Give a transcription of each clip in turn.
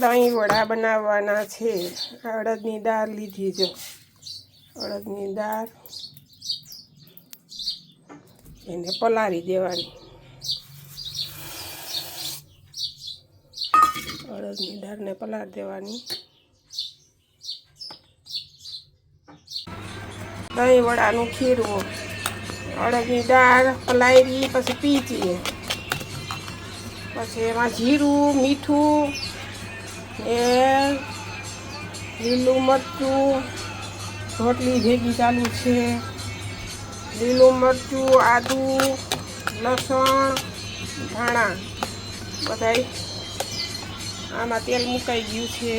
દહીં વડા બનાવવાના છે। અડદની દાળ લીધી જો, અડદની દાળ એને પલાળી દેવાની। અડદની દાળને પલાળી દેવાની। દહીં વડાનું ખીરું, અડદની દાળ પલાળી પછી પીચીએ, પછી એમાં જીરું, મીઠું એ લીલું મરચું, રોટલી ભેગી ચાલુ છે, લીલું મરચું, આદુ, લસણ, ધાણા બધાય આમાં તેલ મુકાઈ ગયું છે।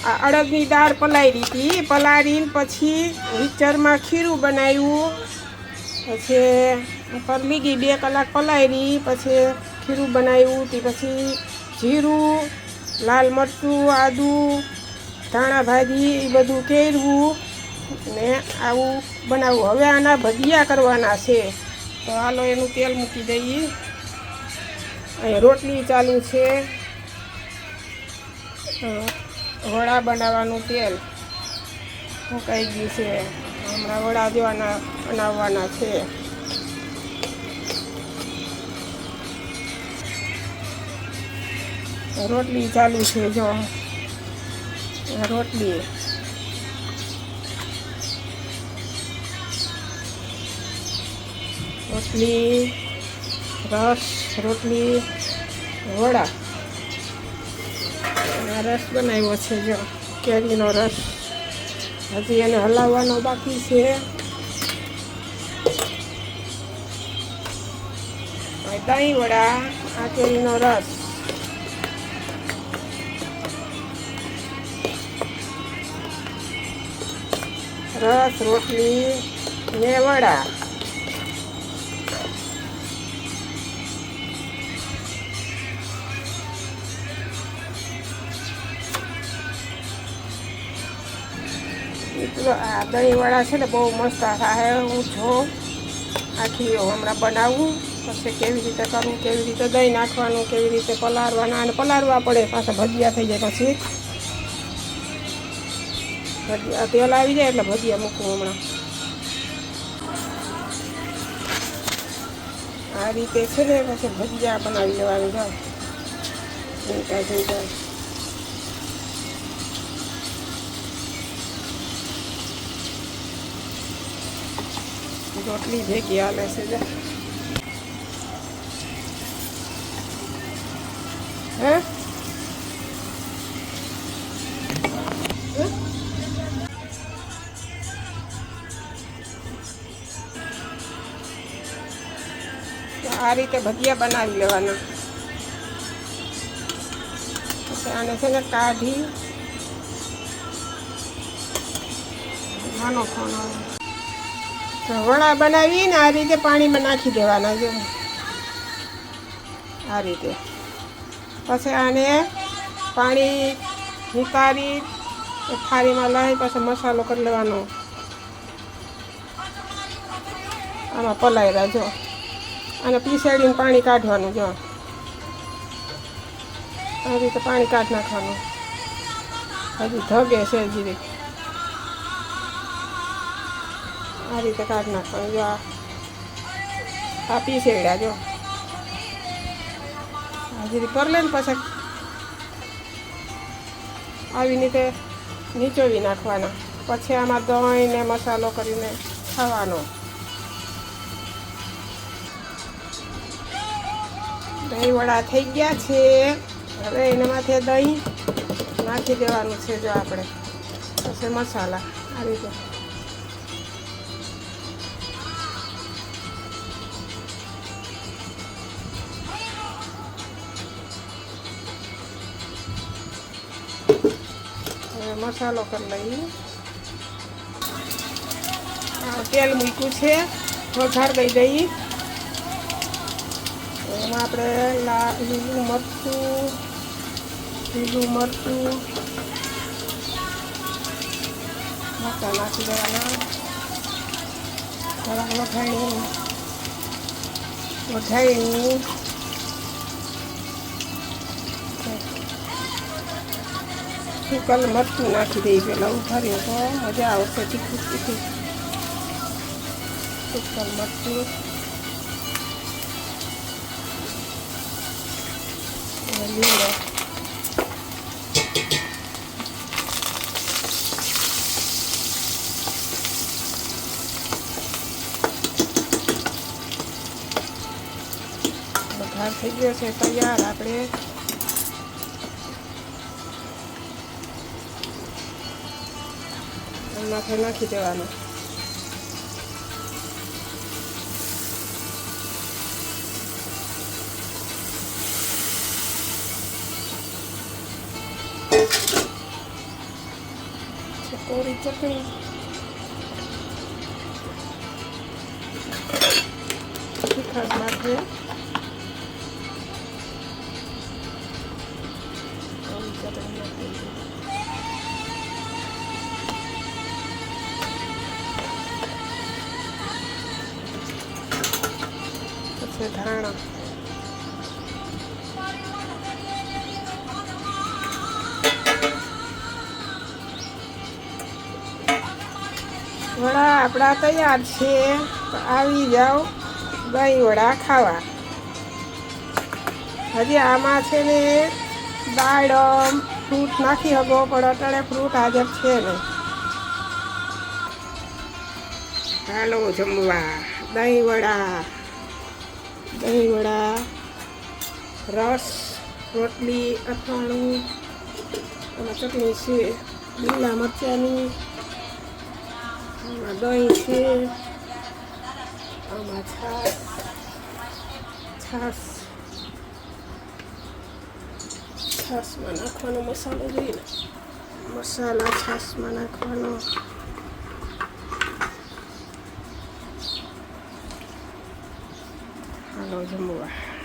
આ અડદની દાળ પલાળી હતી, પલાળીને પછી મિક્સરમાં ખીરું બનાવ્યું, પછી ઉપર લીગી 2 કલાક પલાળી, પછી ખીરું બનાવ્યું, તે પછી જીરું, લાલ મરચું, આદુ, ધાણા ભાજી એ બધું કેરવું ને આવું બનાવવું। હવે આના ભજીયા કરવાના છે, તો હાલો એનું તેલ મૂકી દઈએ। અહીં રોટલી ચાલુ છે, વડા બનાવવાનું તેલ મુકાઈ ગયું છે। હમણાં વડા જેવાના બનાવવાના છે। રોટલી ચાલુ છે જો, રોટલી રસ, રોટલી વડા, રસ બનાવ્યો છે જો, કેરીનો રસ, હજી એને હલાવવાનો બાકી છે। દહીં વડા, આ કેરીનો રસ, રોટલી ને વડા। આ દહીંવડા છે ને બહુ મસ્ત થાય। હું જો આખી હમણાં બનાવું, પછી કેવી રીતે કરવું, કેવી રીતે દહીં નાખવાનું, કેવી રીતે પલાળવાના, અને પલાળવા પડે પાછા ભજીયા થઈ જાય। પછી ભજીયા તેલ આવી જાય એટલે ભજીયા મૂકવું હમણાં। આ રીતે છે ને પછી ભજીયા બનાવી લેવાનું જાઓ, ઝીંકા ઝીંકા। રોટલી ભેગી હાલે છે જા, હે આ રીતે ભજીયા બનાવી લેવાના। પછી આને છે ને કાઢી નાનો ખાનો વડા બનાવીને આ રીતે પાણીમાં નાખી દેવાના જો, આ રીતે। પછી આને પાણી ઉતારી થાળીમાં લઈ પછી મસાલો કરી લેવાનો। આમાં પલાળ્યા જો, અને પીસેડીને પાણી કાઢવાનું જો, આ રીતે પાણી કાઢી નાખવાનું। હજી ધગે છે જીરી, આ રીતે કાઢી નાખવાનું જો, આ પીસેડ્યા જો, હજી પર લે ને પછી આવી રીતે નીચોવી નાખવાના। પછી આમાં દહીં ને મસાલો કરીને ખાવાનો। દહીં વડા થઈ ગયા છે, હવે એના માથે દહીં નાખી દેવાનું છે જો આપણે, પછી મસાલા આ રીતે। મસાલો કરી લઈએ, તેલ મૂક્યું છે, વઘાર દઈ દઈએ। એમાં આપણે લીલું મરચું મરચાં નાખી દેવાના। થોડાક વઘારીને સુકલ મરચું નાખી દઈ પહેલાં ઉભારીએ તો મજા આવશે તીખું તીખું સુકલ મરચું લીમડો વઘાર થઈ ગયો છે તૈયાર આપણે માથે નાખી દેવાનું કોરી ચટણી તીખાસ માટે કોરી ચટણી નાખી પછી ધાણા વડા આપણા તૈયાર છે તો આવી જાઓ દહીં વડા ખાવા હજી આમાં છે ને દાડમ ફ્રૂટ નાખી શકો પણ અત્યારે ફ્રૂટ હાજર છે ને હાલો જમવા દહીં વડા રસ રોટલી અથાણું અને ચટણી છે લીલા મરચાંની આમાં દહીં છે આમાં છાશમાં નાખવાનો મસાલો જોઈએ ને મસાલા છાશમાં નાખવાનો હાલો જમવા